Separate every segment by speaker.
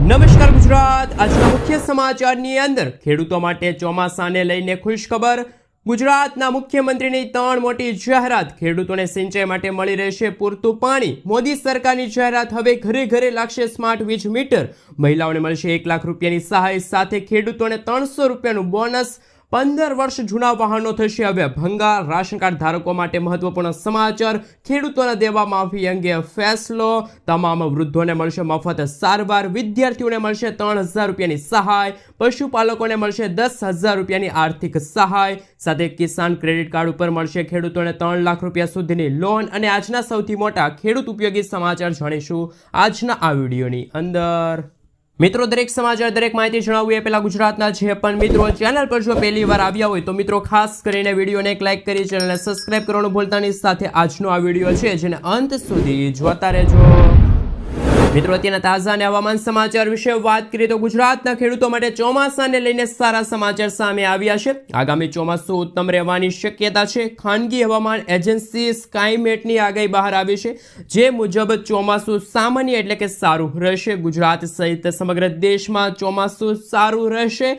Speaker 1: નમસ્કાર ગુજરાત। આજના મુખ્ય સમાચારની અંદર ખેડૂતો માટે ચોમાસાને લઈને ખુશખબર। ગુજરાતના મુખ્યમંત્રીની 3 મોટી જાહેરાત। ખેડૂતોને સિંચાઈ માટે મળી રહેશે પૂરતું પાણી। મોદી સરકારની જાહેરાત, હવે ઘરે ઘરે લાગશે સ્માર્ટ વીજ મીટર। મહિલાઓને મળશે 1 લાખ રૂપિયાની સહાય, સાથે ખેડૂતોને 300 રૂપિયાનું બોનસ। 15 વર્ષ જૂના વાહનો થશે હવે ભંગાર। રાશન કાર્ડ ધારકો માટે મહત્વપૂર્ણ સમાચાર। ખેડૂતોના દેવા માફી અંગે ફેસલો। તમામ વૃદ્ધોને મળશે મફત સારવાર। વિદ્યાર્થીઓને મળશે 3000 રૂપિયાની સહાય। પશુપાલકોને મળશે 10,000 રૂપિયાની આર્થિક સહાય। સાથે કિસાન ક્રેડિટ કાર્ડ ઉપર મળશે ખેડૂતોને 3 લાખ રૂપિયા સુધીની લોન। અને આજના સૌથી મોટા ખેડૂત ઉપયોગી સમાચાર જાણીશું આજના આ વિડીયોની અંદર। મિત્રો, દરેક સમાચાર, દરેક માહિતી જણાવવું એ પહેલા ગુજરાતના જે પણ મિત્રો ચેનલ પર જો પહેલી વાર આવ્યા હોય તો મિત્રો ખાસ કરીને વિડીયોને એક લાઇક કરી ચેનલને સબસ્ક્રાઇબ કરવાનું ભૂલતા નહીં। સાથે આજનો આ વિડીયો છે જેને અંત સુધી જોતા રહેજો। મિત્રો, અત્યારના તાજા અને હવામાન સમાચાર વિશે વાત કરીએ તો ગુજરાતના ખેડૂતો માટે ચોમાસાને લઈને સારા સમાચાર સામે આવ્યા છે। આગામી ચોમાસું ઉત્તમ રહેવાની શક્યતા છે। ખાનગી હવામાન એજન્સી સ્કાયમેટની આગાહી બહાર આવી છે, જે મુજબ ચોમાસું સામાન્ય એટલે કે સારું રહેશે। ગુજરાત સહિત સમગ્ર દેશમાં ચોમાસું સારું રહેશે।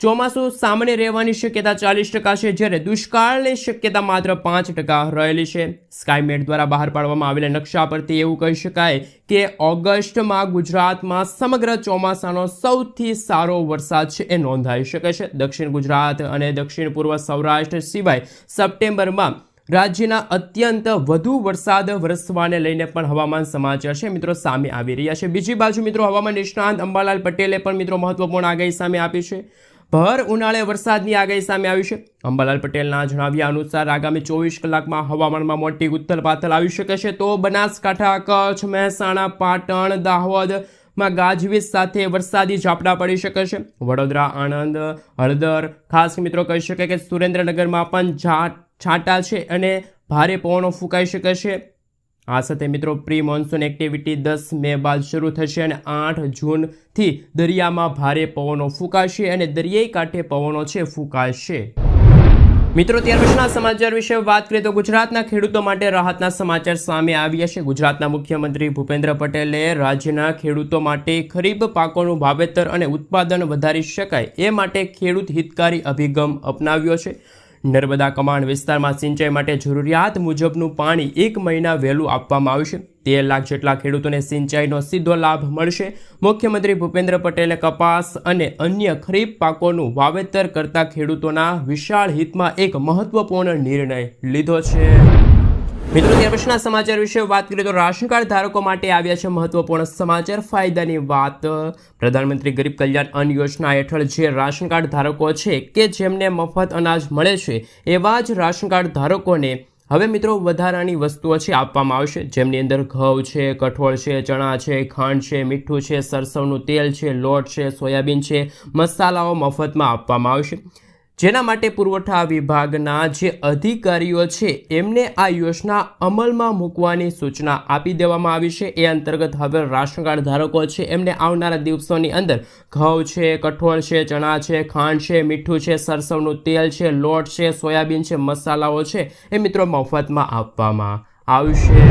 Speaker 1: ચોમાસું સામાન્ય રહેવાની શક્યતા 40% છે, જ્યારે દુષ્કાળની શક્યતા માત્ર 5% રહેલી છે। સ્કાયમેટ દ્વારા બહાર પાડવામાં આવેલા નકશા પરથી એવું કહી શકાય કે ઓગસ્ટમાં ગુજરાતમાં સમગ્ર ચોમાસાનો સૌથી સારો વરસાદ છે એ નોંધાઈ શકે છે। દક્ષિણ ગુજરાત અને દક્ષિણ પૂર્વ સૌરાષ્ટ્ર સિવાય સપ્ટેમ્બરમાં રાજ્યના અત્યંત વધુ વરસાદ વરસવાને લઈને પણ હવામાન સમાચાર છે મિત્રો સામે આવી રહ્યા છે। બીજી બાજુ મિત્રો હવામાન નિષ્ણાંત અંબાલાલ પટેલે પણ મિત્રો મહત્વપૂર્ણ આગાહી સામે આપી છે। ભર ઉનાળે વરસાદની આગાહી સામે આવી છે। અંબાલાલ પટેલના જણાવ્યા અનુસાર આગામી 24 કલાકમાં હવામાનમાં મોટી ઉથલપાથલ આવી શકે છે। તો બનાસકાંઠા, કચ્છ, મહેસાણા, પાટણ, દાહોદમાં ગાજવીજ સાથે વરસાદી ઝાપટા પડી શકે છે। વડોદરા, આણંદ, હળદર, ખાસ મિત્રો કહી શકાય કે સુરેન્દ્રનગરમાં પણ છાંટા છે અને ભારે પવનો ફૂંકાઈ શકે છે। આ સાથે મિત્રો પ્રી મોન્સૂન એક્ટિવિટી 10 મે બાદ શરૂ થશે અને 8 જૂનથી દરિયામાં ભારે પવનો ફૂંકાશે અને દરિયાઈ કાંઠે પવનો છે ફૂંકાશે। મિત્રો, ત્યાર પછીના સમાચાર વિશે વાત કરીએ તો ગુજરાતના ખેડૂતો માટે રાહતના સમાચાર સામે આવ્યા છે। ગુજરાતના મુખ્યમંત્રી ભૂપેન્દ્ર પટેલે રાજ્યના ખેડૂતો માટે ખરીફ પાકોનું વાવેતર અને ઉત્પાદન વધારી શકાય એ માટે ખેડૂત હિતકારી અભિગમ અપનાવ્યો છે। નર્મદા કમાન્ડ વિસ્તારમાં સિંચાઈ માટે જરૂરિયાત મુજબનું પાણી 1 મહિના વહેલું આપવામાં આવશે। 13 લાખ જેટલા ખેડૂતોને સિંચાઈનો સીધો લાભ મળશે। મુખ્યમંત્રી ભૂપેન્દ્ર પટેલે કપાસ અને અન્ય ખરીફ પાકોનું વાવેતર કરતા ખેડૂતોના વિશાળ હિતમાં એક મહત્વપૂર્ણ નિર્ણય લીધો છે। મિત્રો, ત્યાર પછીના સમાચાર વિશે વાત કરીએ તો રાશન કાર્ડ ધારકો માટે આવ્યા છે મહત્વપૂર્ણ સમાચાર। ફાયદાની વાત, પ્રધાનમંત્રી ગરીબ કલ્યાણ અન્ન યોજના હેઠળ જે રાશન કાર્ડ ધારકો છે કે જેમને મફત અનાજ મળે છે એવા જ રાશન કાર્ડ ધારકોને હવે મિત્રો વધારાની વસ્તુઓ છે આપવામાં આવશે, જેમની અંદર ઘઉં છે, કઠોળ છે, ચણા છે, ખાંડ છે, મીઠું છે, સરસવનું તેલ છે, લોટ છે, સોયાબીન છે, મસાલાઓ મફતમાં આપવામાં આવશે। જેના માટે પુરવઠા વિભાગના જે અધિકારીઓ છે એમને આ યોજના અમલમાં મૂકવાની સૂચના આપી દેવામાં આવી છે। એ અંતર્ગત હવે રાશન કાર્ડ ધારકો છે એમને આવનારા દિવસોની અંદર ઘઉં છે, કઠોળ છે, ચણા છે, ખાંડ છે, મીઠું છે, સરસવનું તેલ છે, લોટ છે, સોયાબીન છે, મસાલાઓ છે એ મિત્રો મફતમાં આપવામાં આવશે।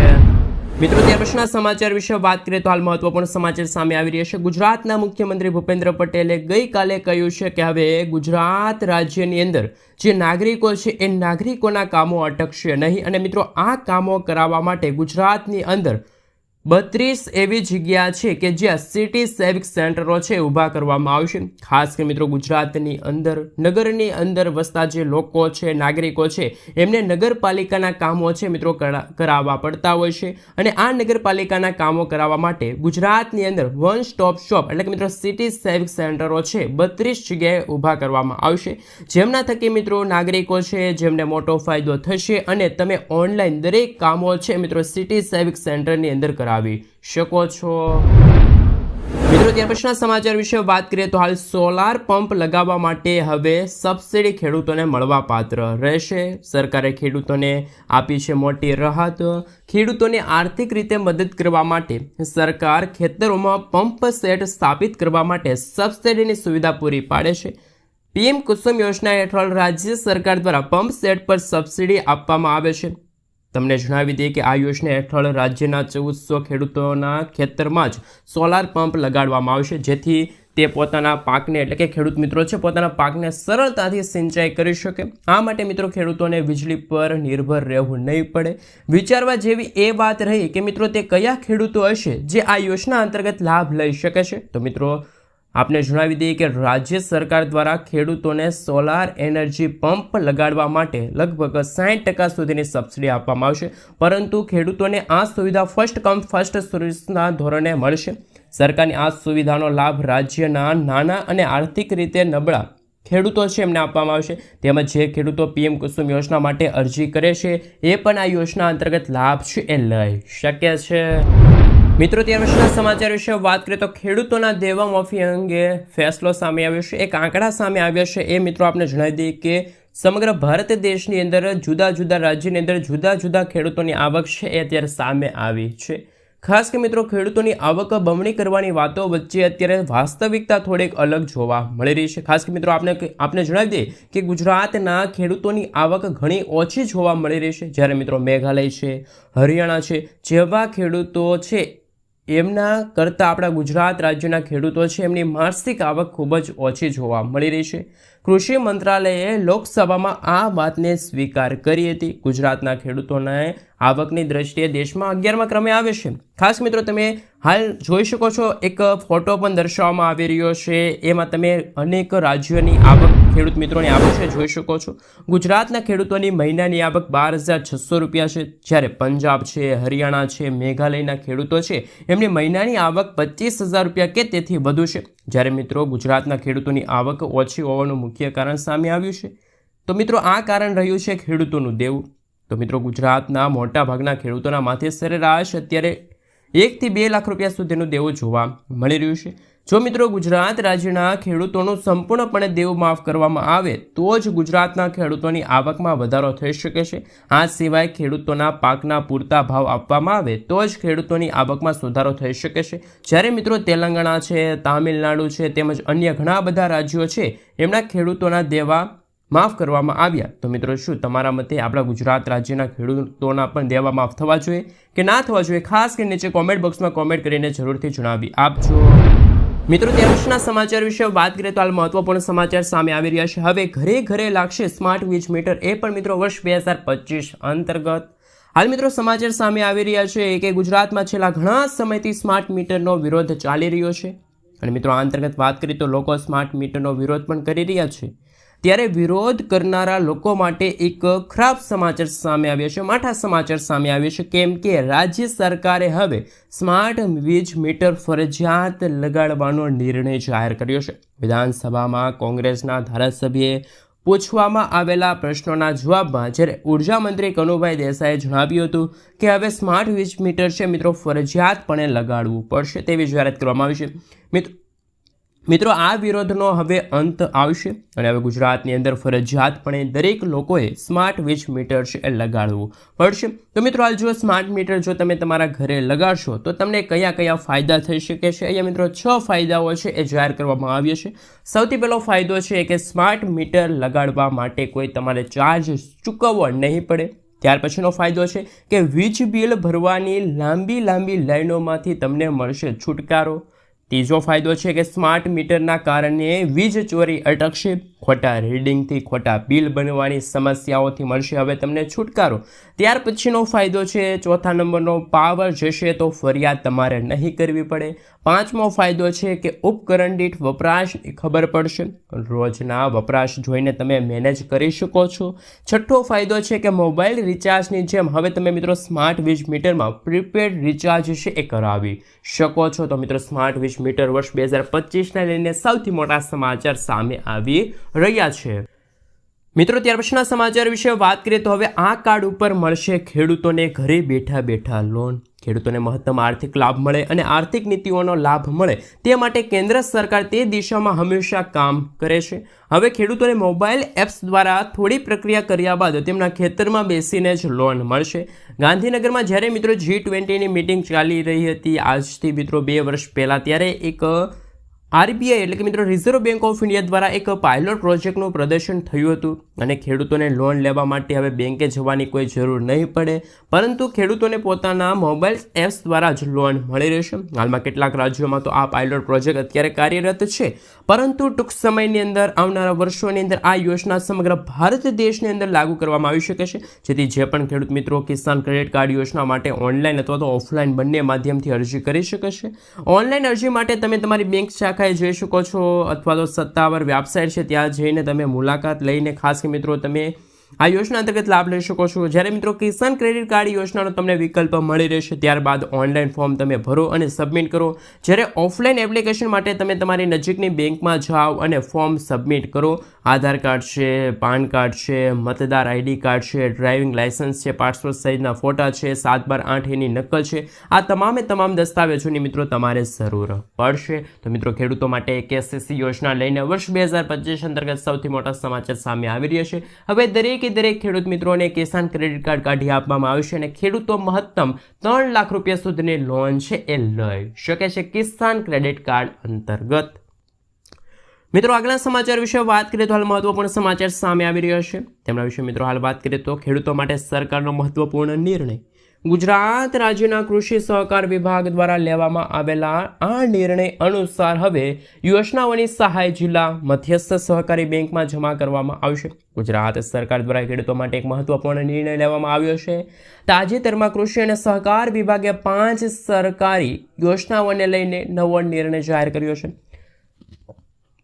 Speaker 1: મિત્રો, ત્યાર પછીના સમાચાર વિશે વાત કરીએ તો હાલ મહત્વપૂર્ણ સમાચાર સામે આવી રહ્યા છે। ગુજરાતના મુખ્યમંત્રી ભૂપેન્દ્ર પટેલે ગઈકાલે કહ્યું છે કે હવે ગુજરાત રાજ્યની અંદર જે નાગરિકો છે એ નાગરિકોના કામો અટકશે નહીં અને મિત્રો આ કામો કરાવવા માટે ગુજરાતની અંદર 32 એવી જગ્યા છે કે જ્યાં સિટી સેવિક સેન્ટરો છે ઊભા કરવામાં આવશે। ખાસ કરીને મિત્રો ગુજરાતની અંદર નગરની અંદર વસતા જે લોકો છે, નાગરિકો છે, એમને નગરપાલિકાના કામો છે મિત્રો કરાવવા પડતા હોય છે અને આ નગરપાલિકાના કામો કરાવવા માટે ગુજરાતની અંદર વન સ્ટોપ શોપ એટલે કે મિત્રો સિટી સેવિક સેન્ટરો છે 32 જગ્યાએ ઊભા કરવામાં આવશે, જેમના થકી મિત્રો નાગરિકો છે જેમને મોટો ફાયદો થશે અને તમે ઓનલાઈન દરેક કામો છે મિત્રો સિટી સેવિક સેન્ટરની અંદર કરાવી શકો છો। મિત્રો, ત્યાર પછીના સમાચાર વિશે વાત કરીએ તો હાલ સોલાર પંપ લગાવવા માટે હવે સબસિડી ખેડૂતોને મળવા પાત્ર રહેશે। સરકારે ખેડૂતોને આપી છે મોટી રાહત। ખેડૂતોને આર્થિક રીતે મદદ કરવા માટે સરકાર ખેતરોમાં પંપ સેટ સ્થાપિત કરવા માટે સબસિડીની સુવિધા પૂરી પાડે છે। પીએમ કુસુમ યોજના હેઠળ રાજ્ય સરકાર દ્વારા પંપ સેટ પર સબસિડી આપવામાં આવે છે। તમને જણાવી દઈએ કે આ યોજના હેઠળ રાજ્યના 1400 ખેડૂતોના ખેતરમાં જ સોલાર પંપ લગાડવામાં આવશે, જેથી તે પોતાના પાકને એટલે કે ખેડૂત મિત્રો છે પોતાના પાકને સરળતાથી સિંચાઈ કરી શકે। આ માટે મિત્રો ખેડૂતોને વીજળી પર નિર્ભર રહેવું નહીં પડે। વિચારવા જેવી એ વાત રહી કે મિત્રો તે કયા ખેડૂતો હશે જે આ યોજના અંતર્ગત લાભ લઈ શકે છે। તો મિત્રો આપને જણાવી દઈએ કે રાજ્ય સરકાર દ્વારા ખેડૂતોને સોલાર એનર્જી પંપ લગાડવા માટે લગભગ 60% સુધીની સબસિડી આપવામાં આવશે, પરંતુ ખેડૂતોને આ સુવિધા ફર્સ્ટ કમ ફર્સ્ટ સર્વિસના ધોરણે મળશે। સરકારની આ સુવિધાનો લાભ રાજ્યના નાના અને આર્થિક રીતે નબળા ખેડૂતો છે એમને આપવામાં આવશે, તેમજ જે ખેડૂતો પીએમ કુસુમ યોજના માટે અરજી કરે છે એ પણ આ યોજના અંતર્ગત લાભ છે એ લઈ શકે છે। મિત્રો ત્યાર પછીના સમાચાર વિશે વાત કરીએ તો ખેડૂતોના દેવા માફી અંગે ફેસલો સામે આવ્યો છે। એક આંકડા સામે આવ્યા છે એ મિત્રો આપણે જણાવી દઈએ કે સમગ્ર ભારત દેશની અંદર જુદા જુદા રાજ્યની અંદર જુદા જુદા ખેડૂતોની આવક છે એ અત્યારે સામે આવી છે। ખાસ કે મિત્રો ખેડૂતોની આવક બમણી કરવાની વાતો વચ્ચે અત્યારે વાસ્તવિકતા થોડીક અલગ જોવા મળી રહી છે। ખાસ કે મિત્રો આપણે જણાવી દઈએ કે ગુજરાતના ખેડૂતોની આવક ઘણી ઓછી જોવા મળી રહી છે, જ્યારે મિત્રો મેઘાલય છે, હરિયાણા છે જેવા ખેડૂતો છે એમના કરતાં આપણા ગુજરાત રાજ્યના ખેડૂતો છે એમની માસિક આવક ખૂબ જ ઓછી જોવા મળી રહી છે। કૃષિ મંત્રાલયે લોકસભામાં આ વાતને સ્વીકાર કરી હતી। ગુજરાતના ખેડૂતોને આવકની દ્રષ્ટિએ દેશમાં 11મા ક્રમે આવે છે। ખાસ મિત્રો તમે હાલ જોઈ શકો છો, એક ફોટો પણ દર્શાવવામાં આવી રહ્યો છે, એમાં તમે અનેક રાજ્યોની આવક ખેડૂત મિત્રોની આવક છે જોઈ શકો છો। ગુજરાતના ખેડૂતોની મહિનાની આવક 12,600 રૂપિયા છે, જ્યારે પંજાબ છે, હરિયાણા છે, મેઘાલયના ખેડૂતો છે એમની મહિનાની આવક 25,000 રૂપિયા કે તેથી વધુ છે। જ્યારે મિત્રો ગુજરાતના ખેડૂતોની આવક ઓછી હોવાનું મુખ્ય કારણ સામે આવ્યું છે। તો મિત્રો આ કારણ રહ્યું છે ખેડૂતોનું દેવું। તો મિત્રો ગુજરાતના મોટા ભાગના ખેડૂતોના માથે સરેરાશ અત્યારે 1 થી 2 લાખ રૂપિયા સુધીનું દેવું જોવા મળી રહ્યું છે। જો મિત્રો ગુજરાત રાજ્યના ખેડૂતોનું સંપૂર્ણપણે દેવું માફ કરવામાં આવે તો જ ગુજરાતના ખેડૂતોની આવકમાં વધારો થઈ શકે છે। આ સિવાય ખેડૂતોના પાકના પૂરતા ભાવ આપવામાં આવે તો જ ખેડૂતોની આવકમાં સુધારો થઈ શકે છે। જ્યારે મિત્રો તેલંગાણા છે, તામિલનાડુ છે તેમજ અન્ય ઘણા બધા રાજ્યો છે એમના ખેડૂતોના દેવા માફ કરવામાં આવ્યા। તો મિત્રો શું તમારા મતે આપણા ગુજરાત રાજ્યના ખેડૂતોના પણ દેવા માફ થવા જોઈએ કે ના થવા જોઈએ? ખાસ કરીને નીચે કોમેન્ટ બોક્સમાં કોમેન્ટ કરીને જરૂરથી જણાવી આપજો। મિત્રો ત્યાર પછીના સમાચાર વિશે વાત કરીએ તો હાલ મહત્વપૂર્ણ સમાચાર સામે આવી રહ્યા છે। હવે ઘરે ઘરે લાગશે સ્માર્ટ વીજ મીટર, એ પણ મિત્રો વર્ષ 2025 અંતર્ગત। હાલ મિત્રો સમાચાર સામે આવી રહ્યા છે કે ગુજરાતમાં છેલ્લા ઘણા સમયથી સ્માર્ટ મીટરનો વિરોધ ચાલી રહ્યો છે, અને મિત્રો આ અંતર્ગત વાત કરીએ તો લોકો સ્માર્ટ મીટરનો વિરોધ પણ કરી રહ્યા છે। ત્યારે વિરોધ કરનારા લોકો માટે એક ખરાબ સમાચાર સામે આવ્યા છે, માઠા સમાચાર સામે આવ્યા છે, કેમ કે રાજ્ય સરકારે હવે સ્માર્ટ વીજ મીટર ફરજિયાત લગાડવાનો નિર્ણય જાહેર કર્યો છે। વિધાનસભામાં કોંગ્રેસના ધારાસભ્યએ પૂછવામાં આવેલા પ્રશ્નોના જવાબમાં જ્યારે ઉર્જા મંત્રી કનુભાઈ દેસાઈએ જણાવ્યું હતું કે હવે સ્માર્ટ વીજ મીટર છે મિત્રો ફરજિયાતપણે લગાડવું પડશે તેવી જાહેરાત કરવામાં આવી છે। મિત્રો આ વિરોધનો હવે અંત આવશે અને હવે ગુજરાતની અંદર ફરજિયાતપણે દરેક લોકોએ સ્માર્ટ વીજ મીટર છે એ લગાડવું પડશે। તો મિત્રો હાલ જો સ્માર્ટ મીટર જો તમે તમારા ઘરે લગાડશો તો તમને કયા કયા ફાયદા થઈ શકે છે? અહીંયા મિત્રો 6 ફાયદાઓ છે એ જાહેર કરવામાં આવ્યા છે। સૌથી પહેલો ફાયદો છે કે સ્માર્ટ મીટર લગાડવા માટે કોઈ તમારે ચાર્જ ચૂકવવો નહીં પડે। ત્યાર પછીનો ફાયદો છે કે વીજ બિલ ભરવાની લાંબી લાઈનોમાંથી તમને મળશે છુટકારો। ત્રીજો ફાયદો છે કે સ્માર્ટ મીટરના કારણે વીજ ચોરી અટકશે, ખોટા રીડિંગથી ખોટા બિલ બનવાની સમસ્યાઓથી મળશે હવે તમને છુટકારો। ત્યાર પછીનો ફાયદો છે ચોથા નંબરનો, પાવર જશે તો ફરિયાદ તમારે નહીં કરવી પડે। પાંચમો ફાયદો છે કે ઉપકરણ દીઠ વપરાશની ખબર પડશે, રોજના વપરાશ જોઈને તમે મેનેજ કરી શકો છો। છઠ્ઠો ફાયદો છે કે મોબાઈલ રિચાર્જની જેમ હવે તમે મિત્રો સ્માર્ટ વીજ મીટરમાં પ્રીપેડ રિચાર્જ છે એ કરાવી શકો છો। તો મિત્રો સ્માર્ટ વીજ મીટર વર્ષ 2025ને લઈને સૌથી મોટા સમાચાર સામે આવી રહ્યા છે। મિત્રો ત્યાર પછીના સમાચાર વિશે વાત કરીએ તો હવે આ કાર્ડ ઉપર મળશે ખેડૂતોને ઘરે બેઠા લોન। ખેડૂતોને મહત્તમ આર્થિક લાભ મળે અને આર્થિક નીતિઓનો લાભ મળે તે માટે કેન્દ્ર સરકાર તે દિશામાં હંમેશા કામ કરે છે। હવે ખેડૂતોને મોબાઈલ એપ્સ દ્વારા થોડી પ્રક્રિયા કર્યા બાદ તેમના ખેતરમાં બેસીને જ લોન મળશે। ગાંધીનગરમાં જ્યારે મિત્રો G20ની મીટિંગ ચાલી રહી હતી આજથી મિત્રો 2 વર્ષ પહેલાં, ત્યારે એક આરબીઆઈ એટલે કે મિત્રો રિઝર્વ બેંક ઓફ ઇન્ડિયા દ્વારા એક પાયલોટ પ્રોજેક્ટનું પ્રદર્શન થયું હતું અને ખેડૂતોને લોન લેવા માટે હવે બેંકે જવાની કોઈ જરૂર નહીં પડે, પરંતુ ખેડૂતોને પોતાના મોબાઈલ એપ્સ દ્વારા જ લોન મળી રહેશે. હાલમાં કેટલાક રાજ્યોમાં તો આ પાયલોટ પ્રોજેક્ટ અત્યારે કાર્યરત છે, પરંતુ ટૂંક સમયની અંદર આવનારા વર્ષોની અંદર આ યોજના સમગ્ર ભારત દેશની અંદર લાગુ કરવામાં આવી શકે છે, જેથી જે પણ ખેડૂત મિત્રો કિસાન ક્રેડિટ કાર્ડ યોજના માટે ઓનલાઈન અથવા તો ઓફલાઈન બંને માધ્યમથી અરજી કરી શકે છે. ઓનલાઈન અરજી માટે તમે તમારી બેંક શાખાએ જઈ શકો છો અથવા તો સત્તાવાર વેબસાઇટ છે ત્યાં જઈને તમે મુલાકાત લઈને ખાસ કે મિત્રો તમે આ યોજના અંતર્ગત લાભ લઈ શકો છો. જ્યારે મિત્રો કિસાન ક્રેડિટ કાર્ડ યોજનાનો તમને વિકલ્પ મળી રહેશે, ત્યારબાદ ઓનલાઈન ફોર્મ તમે ભરો અને સબમિટ કરો. જ્યારે ઓફલાઈન એપ્લિકેશન માટે તમે તમારી નજીકની બેંકમાં જાઓ અને ફોર્મ સબમિટ કરો. આધાર કાર્ડ છે, પાન કાર્ડ છે, મતદાર આઈડી કાર્ડ છે, ડ્રાઇવિંગ લાયસન્સ છે, પાસપોર્ટ સાઇઝના ફોટા છે, 7/8 એની નકલ છે, આ તમામ દસ્તાવેજોની મિત્રો તમારે જરૂર પડશે. તો મિત્રો ખેડૂતો માટે કેસીસી યોજના લઈને વર્ષ 2025 અંતર્ગત સૌથી મોટા સમાચાર સામે આવી રહ્યા છે. હવે દરેક ખેડૂત મિત્રોને કિસાન ક્રેડિટ કાર્ડ કાઢી આપવામાં આવશે અને ખેડૂતો મહત્તમ 3 લાખ રૂપિયા સુધીની લોન છે એ લઈ શકે છે કિસાન ક્રેડિટ કાર્ડ અંતર્ગત. મિત્રો આગળના સમાચાર વિશે વાત કરીએ તો હાલ મહત્વપૂર્ણ સમાચાર સામે આવી રહ્યા છે. તેમના વિશે મિત્રો હાલ વાત કરીએ તો ખેડૂતો માટે સરકારનો મહત્વપૂર્ણ નિર્ણય. ગુજરાત રાજ્યના કૃષિ સહકાર વિભાગ દ્વારા લેવામાં આવેલા આ નિર્ણય અનુસાર હવે યોજનાઓની સહાય જિલ્લા મધ્યસ્થ સહકારી બેંકમાં જમા કરવામાં આવશે. ગુજરાત સરકાર દ્વારા ખેડૂતો માટે એક મહત્વપૂર્ણ નિર્ણય લેવામાં આવ્યો છે. તાજેતરમાં કૃષિ અને સહકાર વિભાગે 5 સરકારી યોજનાઓને લઈને નવો નિર્ણય જાહેર કર્યો છે.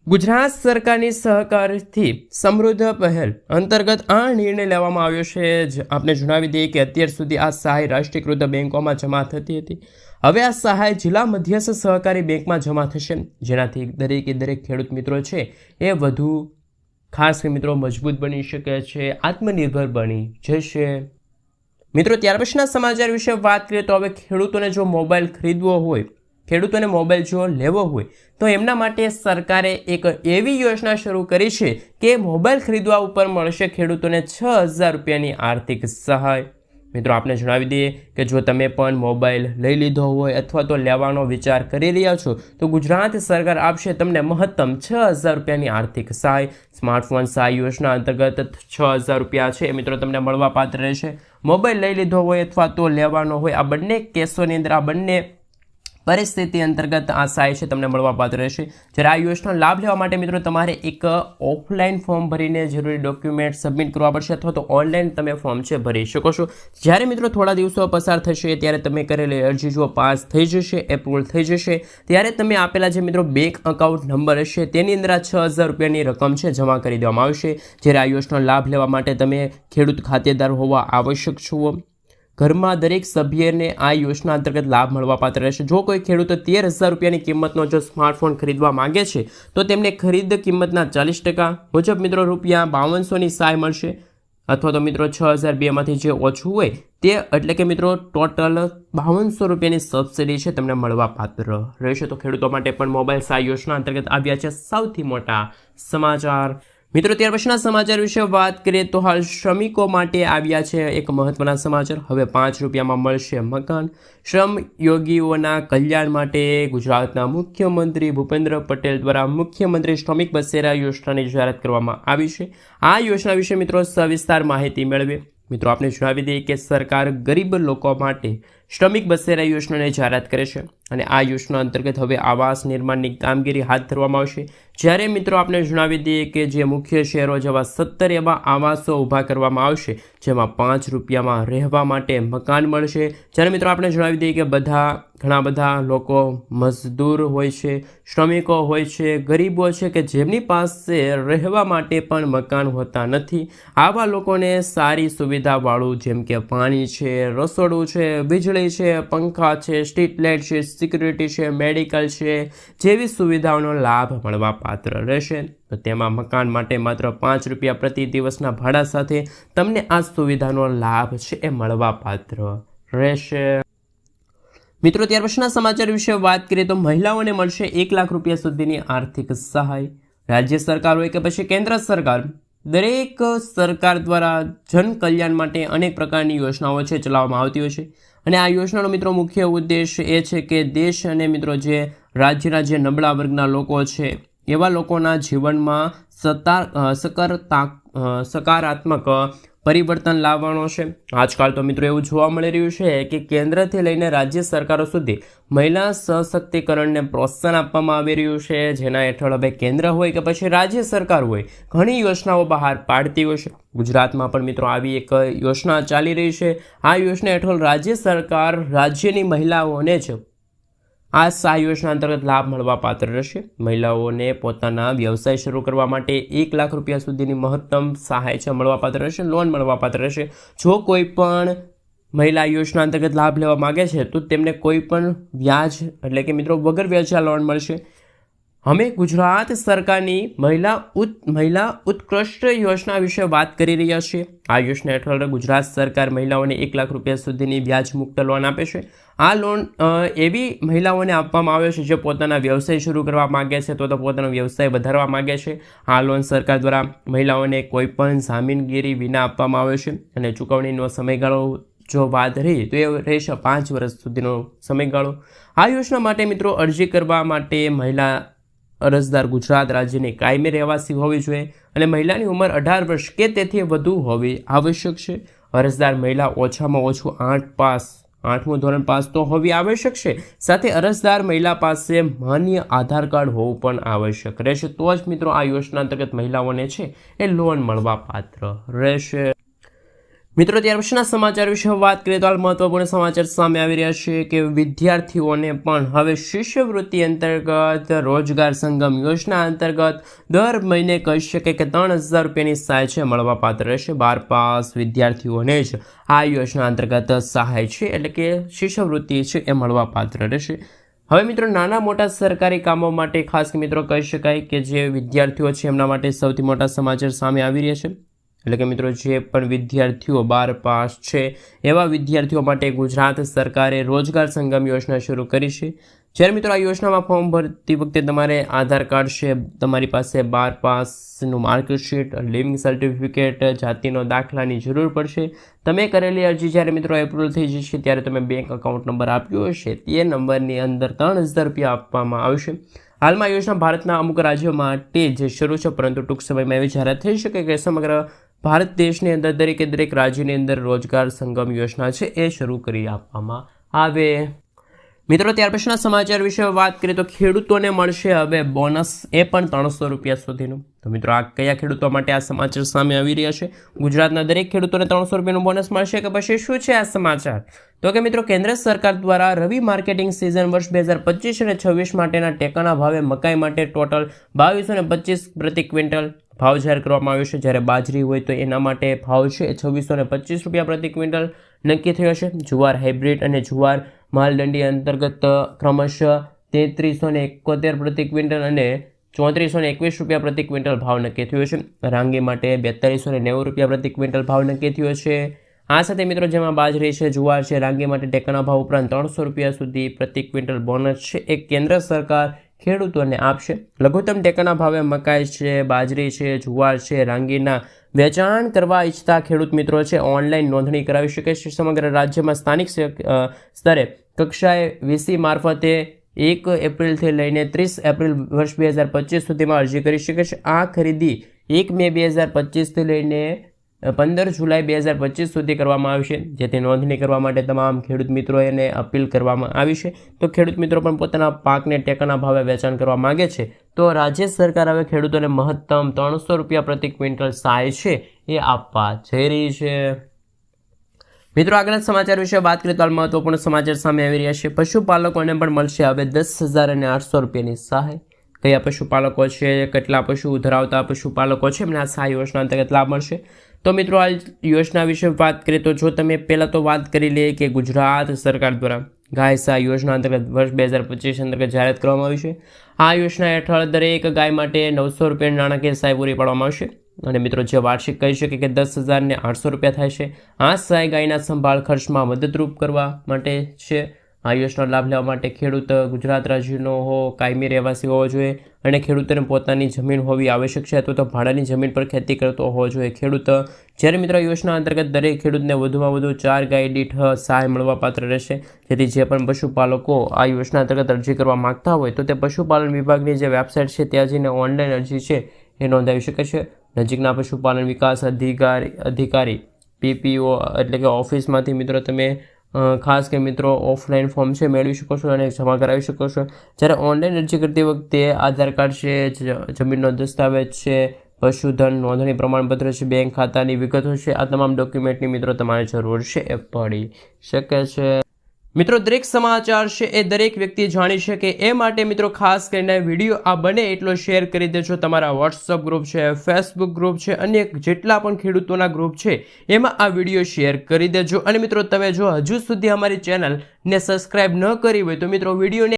Speaker 1: ગુજરાત સરકારની સહકારથી સમૃદ્ધ પહેલ અંતર્ગત આ નિર્ણય લેવામાં આવ્યો છે. આપને જણાવી દઈએ કે અત્યાર સુધી આ સહાય રાષ્ટ્રીયકૃત બેંકોમાં જમા થતી હતી. હવે આ સહાય જિલ્લા મધ્યસ્થ સહકારી બેંકમાં જમા થશે, જેનાથી દરેક ખેડૂત મિત્રો છે એ વધુ ખાસ મિત્રો મજબૂત બની શકે છે, આત્મનિર્ભર બની જશે. મિત્રો ત્યાર પછીના સમાચાર વિશે વાત કરીએ તો હવે ખેડૂતોને જો મોબાઈલ ખરીદવો હોય, ખેડૂતોને મોબાઈલ જો લેવો હોય તો એમના માટે સરકારે એક એવી યોજના શરૂ કરી છે કે મોબાઈલ ખરીદવા ઉપર મળશે ખેડૂતોને 6,000 રૂપિયાની આર્થિક સહાય. મિત્રો આપને જણાવી દઈએ કે જો તમે પણ મોબાઈલ લઈ લીધો હોય અથવા તો લેવાનો વિચાર કરી રહ્યા છો તો ગુજરાત સરકાર આપશે તમને મહત્તમ 6,000 રૂપિયાની આર્થિક સહાય. સ્માર્ટફોન સહાય યોજના અંતર્ગત 6,000 રૂપિયા છે મિત્રો તમને મળવાપાત્ર રહેશે. મોબાઈલ લઈ લીધો હોય અથવા તો લેવાનો હોય, આ બંને કેસોની અંદર આ બંને પરિસ્થિતિ અંતર્ગત આ સહાય છે તમને મળવાપાત્ર રહેશે. જ્યારે આ યોજનાનો લાભ લેવા માટે મિત્રો તમારે એક ઓફલાઈન ફોર્મ ભરીને જરૂરી ડોક્યુમેન્ટ સબમિટ કરવા પડશે અથવા તો ઓનલાઈન તમે ફોર્મ છે ભરી શકો છો. જ્યારે મિત્રો થોડા દિવસો પસાર થશે ત્યારે તમે કરેલી અરજી જો પાસ થઈ જશે, એપ્રુવલ થઈ જશે, ત્યારે તમે આપેલા જે મિત્રો બેંક અકાઉન્ટ નંબર હશે તેની અંદર આ 6,000 રૂપિયાની રકમ છે જમા કરી દેવામાં આવશે. જ્યારે આ યોજનાનો લાભ લેવા માટે તમે ખેડૂત ખાતેદાર હોવા આવશ્યક છો. ઘરમાં દરેક સભ્યને આ યોજના અંતર્ગત લાભ મળવાપાત્ર રહેશે. જો કોઈ ખેડૂત 13,000 રૂપિયાની કિંમતનો જો સ્માર્ટફોન ખરીદવા માંગે છે તો તેમને ખરીદ કિંમતના 40% મુજબ મિત્રો ₹5200ની સહાય મળશે, અથવા તો મિત્રો 6,002માંથી જે ઓછું હોય તે એટલે કે મિત્રો ટોટલ ₹5200 રૂપિયાની સબસિડી છે તમને મળવાપાત્ર રહેશે. તો ખેડૂતો માટે પણ મોબાઈલ સહાય યોજના અંતર્ગત આવ્યા છે સૌથી મોટા સમાચાર. મિત્રો ત્યાર પછીના સમાચાર વિશે વાત કરીએ તો હાલ શ્રમિકો માટે આવ્યા છે એક મહત્વના સમાચાર. હવે 5 રૂપિયામાં મળશે મકાન. શ્રમ યોગીઓના કલ્યાણ માટે ગુજરાતના મુખ્યમંત્રી ભૂપેન્દ્ર પટેલ દ્વારા મુખ્યમંત્રી શ્રમિક બસેરા યોજનાની જાહેરાત કરવામાં આવી છે. આ યોજના વિશે મિત્રો સવિસ્તાર માહિતી મેળવીએ. મિત્રો આપને જણાવી દઈએ કે સરકાર ગરીબ લોકો માટે શ્રમિક બસેરા યોજનાની જાહેરાત કરે છે અને આ યોજના અંતર્ગત હવે આવાસ નિર્માણની કામગીરી હાથ ધરવામાં આવશે. જ્યારે મિત્રો આપને જણાવી દઈએ કે જે મુખ્ય શહેરો જેવા 17 એવા આવાસો ઊભા કરવામાં આવશે જેમાં 5 રૂપિયામાં રહેવા માટે મકાન મળશે. જ્યારે મિત્રો આપણે જણાવી દઈએ કે ઘણા બધા લોકો મજદૂર હોય છે, શ્રમિકો હોય છે, ગરીબો છે કે જેમની પાસે રહેવા માટે પણ મકાન હોતા નથી. આવા લોકોને સારી સુવિધાવાળું જેમ કે પાણી છે, રસોડું છે, વીજળી છે, પંખા છે, સ્ટ્રીટ લાઇટ છે, સિક્યુરિટી છે, મેડિકલ છે જેવી સુવિધાઓનો લાભ મળવાપાત્ર રહેશે. તો તેમાં મકાન માટે માત્ર 5 રૂપિયા પ્રતિ દિવસના ભાડા સાથે તમને આ સુવિધાનો લાભ છે એ મળવાપાત્ર રહેશે. મિત્રો ત્યાર પછીના સમાચાર વિશે વાત કરીએ તો મહિલાઓને મળશે 1 લાખ રૂપિયા સુધીની આર્થિક સહાય. રાજ્ય સરકાર હોય કે પછી કેન્દ્ર સરકાર, દરેક સરકાર દ્વારા જન કલ્યાણ માટે અનેક પ્રકારની યોજનાઓ છે ચલાવવામાં આવતી હોય છે અને આ યોજનાનો મિત્રો મુખ્ય ઉદ્દેશ એ છે કે દેશ અને મિત્રો જે રાજ્યના જે નબળા વર્ગના લોકો છે એવા લોકોના જીવનમાં સકારાત્મક પરિવર્તન લાવવાનો છે। આજકાલ તો મિત્રો એવું જોવા મળી રહ્યું છે કે કેન્દ્રથી લઈને રાજ્ય સરકારો સુધી મહિલા સશક્તિકરણને પ્રોત્સાહન આપવામાં આવી રહ્યું છે, જેના હેઠળ હવે કેન્દ્ર હોય કે પછી રાજ્ય સરકાર હોય ઘણી યોજનાઓ બહાર પાડતી હોય છે। ગુજરાતમાં પણ મિત્રો આવી એક યોજના ચાલી રહી છે। આ યોજના હેઠળ રાજ્ય સરકાર રાજ્યની મહિલાઓને જ આ સહાય યોજના અંતર્ગત લાભ મળવા પાત્ર રહેશે। મહિલાઓને પોતાના વ્યવસાય શરૂ કરવા માટે 1 લાખ રૂપિયા સુધીની મહત્તમ સહાય છે મળવાપાત્ર રહેશે, લોન મળવાપાત્ર રહેશે। જો કોઈ પણ મહિલા યોજના અંતર્ગત લાભ લેવા માગે છે તો તેમને કોઈ પણ વ્યાજ એટલે કે મિત્રો વગર વ્યાજે લોન મળશે। અમે ગુજરાત સરકારની મહિલા ઉત્કૃષ્ટ યોજના વિશે વાત કરી રહ્યા છીએ। આ યોજના હેઠળ ગુજરાત સરકાર મહિલાઓને 1 લાખ રૂપિયા સુધીની વ્યાજ મુક્ત લોન આપે છે। આ લોન એવી મહિલાઓને આપવામાં આવે છે જે પોતાના વ્યવસાય શરૂ કરવા માગે છે તો પોતાનો વ્યવસાય વધારવા માગે છે। આ લોન સરકાર દ્વારા મહિલાઓને કોઈ પણ જામીનગીરી વિના આપવામાં આવે છે અને ચૂકવણીનો સમયગાળો જો વાત રહી તો એ રહેશે 5 વર્ષ સુધીનો સમયગાળો। આ યોજના માટે મિત્રો અરજી કરવા માટે મહિલા અરજદાર ગુજરાત રાજ્યની કાયમી રહેવાસી હોવી જોઈએ અને મહિલાની ઉંમર 18 વર્ષ કે તેથી વધુ હોવી આવશ્યક છે। અરજદાર મહિલા ઓછામાં ઓછું 8મું ધોરણ પાસ તો હોવી આવશ્યક છે। સાથે અરજદાર મહિલા પાસે માન્ય આધાર કાર્ડ હોવું પણ આવશ્યક રહેશે, તો જ મિત્રો આ યોજના અંતર્ગત મહિલાઓને છે એ લોન મળવા પાત્ર રહેશે। મિત્રો ત્યાર પછીના સમાચાર વિશે વાત કરીએ તો હાલ મહત્વપૂર્ણ સમાચાર સામે આવી રહ્યા છે કે વિદ્યાર્થીઓને પણ હવે શિષ્યવૃત્તિ અંતર્ગત રોજગાર સંગમ યોજના અંતર્ગત દર મહિને કહી શકે કે 3000 રૂપિયાની સહાય છે મળવાપાત્ર રહેશે। 12 પાસ વિદ્યાર્થીઓને જ આ યોજના અંતર્ગત સહાય છે એટલે કે શિષ્યવૃત્તિ છે એ મળવાપાત્ર રહેશે। હવે મિત્રો નાના મોટા સરકારી કામો માટે ખાસ મિત્રો કહી શકાય કે જે વિદ્યાર્થીઓ છે એમના માટે સૌથી મોટા સમાચાર સામે આવી રહ્યા છે। એટલે કે મિત્રો જે પણ વિદ્યાર્થીઓ 12 પાસ છે એવા વિદ્યાર્થીઓ માટે ગુજરાત સરકારે રોજગાર સંગમ યોજના શરૂ કરી છે। જ્યારે મિત્રો આ યોજનામાં ફોર્મ ભરતી વખતે તમારે આધાર કાર્ડ છે, તમારી પાસે 12 પાસનું માર્કશીટ, લિવિંગ સર્ટિફિકેટ, જાતિનો દાખલાની જરૂર પડશે। તમે કરેલી અરજી જ્યારે મિત્રો એપ્રુવલ થઈ જશે ત્યારે તમે બેંક એકાઉન્ટ નંબર આપ્યો હશે તે નંબરની અંદર 3000 રૂપિયા આપવામાં આવશે। હાલમાં યોજના ભારતના અમુક રાજ્યો માટે જે શરૂ છે, પરંતુ ટૂંક સમયમાં એવી જાહેરાત થઈ શકે કે સમગ્ર ભારત દેશની અંદર દરેક રાજ્યની અંદર રોજગાર સંગમ યોજના છે એ શરૂ કરી આપવામાં આવે। મિત્રો ત્યાર પછીના સમાચાર વિશે વાત કરીએ તો ખેડૂતોને મળશે હવે બોનસ, એ પણ 300 રૂપિયા સુધીનું। તો મિત્રો આ કયા ખેડૂતો માટે આ સમાચાર સામે આવી રહ્યા છે? ગુજરાતના દરેક ખેડૂતોને 300 રૂપિયાનું બોનસ મળશે કે પછી શું છે આ સમાચાર? તો કે મિત્રો કેન્દ્ર સરકાર દ્વારા રવિ માર્કેટિંગ સિઝન વર્ષ 2025 અને 26 માટેના ટેકાના ભાવે મકાઈ માટે ટોટલ 2225 પ્રતિ ક્વિન્ટલ ભાવ જાહેર કરવામાં આવ્યો છે। જ્યારે બાજરી હોય તો એના માટે ભાવ છે 2625 રૂપિયા પ્રતિ ક્વિન્ટલ નક્કી થયો છે। જુવાર હાઇબ્રિડ અને જુવાર માલદંડી અંતર્ગત ક્રમશઃ 3371 પ્રતિ ક્વિન્ટલ અને 3421 રૂપિયા પ્રતિ ક્વિન્ટલ ભાવ નક્કી થયો છે। રાંગી માટે 4290 રૂપિયા પ્રતિ ક્વિન્ટલ ભાવ નક્કી થયો છે। આ સાથે મિત્રો જેમાં બાજરી છે, જુવાર છે, રાંગી માટે ટેકાના ભાવ ઉપરાંત 300 રૂપિયા સુધી પ્રતિ ક્વિન્ટલ બોનસ છે એ કેન્દ્ર સરકાર ખેડૂતોને આપશે। લઘુત્તમ ટેકાના ભાવે મકાઈ છે, બાજરી છે, જુવાર છે, રાંગીના વેચાણ કરવા ઈચ્છતા ખેડૂત મિત્રો છે ઓનલાઈન નોંધણી કરાવી શકે છે। સમગ્ર રાજ્યમાં સ્થાનિક સ્તરે કક્ષાએ વીસી મારફતે 1 એપ્રિલથી લઈને 30 એપ્રિલ વર્ષ 2025 સુધીમાં અરજી કરી શકે છે। આ ખરીદી 1 મે 2025થી લઈને 15 જુલાઈ 2025 સુધી કરવામાં આવશે, જેથી નોંધણી કરવા માટે તમામ ખેડૂત મિત્રોને અપીલ કરવામાં આવી છે। તો ખેડૂત મિત્રો પણ પોતાના પાકને ટેકાના ભાવે વેચાણ કરવા માગે છે તો રાજ્ય સરકાર હવે ખેડૂતોને મહત્તમ 300 રૂપિયા પ્રતિ ક્વિન્ટલ સહાય છે એ આપવા જઈ રહી છે। મિત્રો આગળના સમાચાર વિશે વાત કરીએ તો હાલ મહત્વપૂર્ણ સમાચાર સામે આવી રહ્યા છે। પશુપાલકોને પણ મળશે હવે 10,800 રૂપિયાની સહાય। કયા પશુપાલકો છે, કેટલા પશુ ધરાવતા પશુપાલકો છે એમને આ સહાય યોજના અંતર્ગત લાભ મળશે? તો મિત્રો આ યોજના વિશે વાત કરીએ તો જો તમે પહેલાં તો વાત કરી લઈએ કે ગુજરાત સરકાર દ્વારા ગાય સહાય યોજના અંતર્ગત વર્ષ 2025 અંતર્ગત જાહેરાત કરવામાં આવી છે। આ યોજના હેઠળ દરેક ગાય માટે 900 રૂપિયાની નાણાકીય સહાય પૂરી પાડવામાં આવશે અને મિત્રો જે વાર્ષિક કહી શકે કે 10,800 રૂપિયા થાય છે। આ સહાય ગાયના સંભાળ ખર્ચમાં મદદરૂપ કરવા માટે છે આ યોજનાનો લાભ લેવા માટે ખેડૂત ગુજરાત રાજ્યનો કાયમી રહેવાસી હોવો જોઈએ અને ખેડૂતોને પોતાની જમીન હોવી આવશ્યક છે અથવા તો ભાડાની જમીન પર ખેતી કરતો હોવો જોઈએ ખેડૂત। જ્યારે મિત્રો યોજના અંતર્ગત દરેક ખેડૂતને વધુમાં વધુ 4 ગાય દીઠ સહાય મળવાપાત્ર રહેશે, જેથી જે પણ પશુપાલકો આ યોજના અંતર્ગત અરજી કરવા માગતા હોય તો તે પશુપાલન વિભાગની જે વેબસાઇટ છે ત્યાં જઈને ઓનલાઈન અરજી છે એ નોંધાવી શકે છે। નજીકના પશુપાલન વિકાસ અધિકારી PPO એટલે કે ઓફિસમાંથી મિત્રો તમે ખાસ કે મિત્રો ઓફલાઈન ફોર્મ છે મેળવી શકો છો અને જમા કરાવી શકો છો। જ્યારે ઓનલાઈન અરજી કરતી વખતે આધાર કાર્ડ છે, જમીનનો દસ્તાવેજ છે, પશુધન નોંધણી પ્રમાણપત્ર છે, બેંક ખાતાની વિગતો છે, આ તમામ ડોક્યુમેન્ટની મિત્રો તમારે જરૂર છે એ પડી શકે છે। મિત્રો દરેક સમાચાર છે એ દરેક વ્યક્તિ જાણી શકે એ માટે મિત્રો ખાસ કરીને વિડીયો આ બને એટલો શેર કરી દેજો। તમારા વોટ્સઅપ ગ્રુપ છે, ફેસબુક ગ્રુપ છે, અન્ય જેટલા પણ ખેડૂતોના ગ્રુપ છે એમાં આ વિડીયો શેર કરી દેજો। અને મિત્રો તમે જો હજુ સુધી અમારી ચેનલને સબસ્ક્રાઈબ ન કરી હોય તો મિત્રો વિડીયોને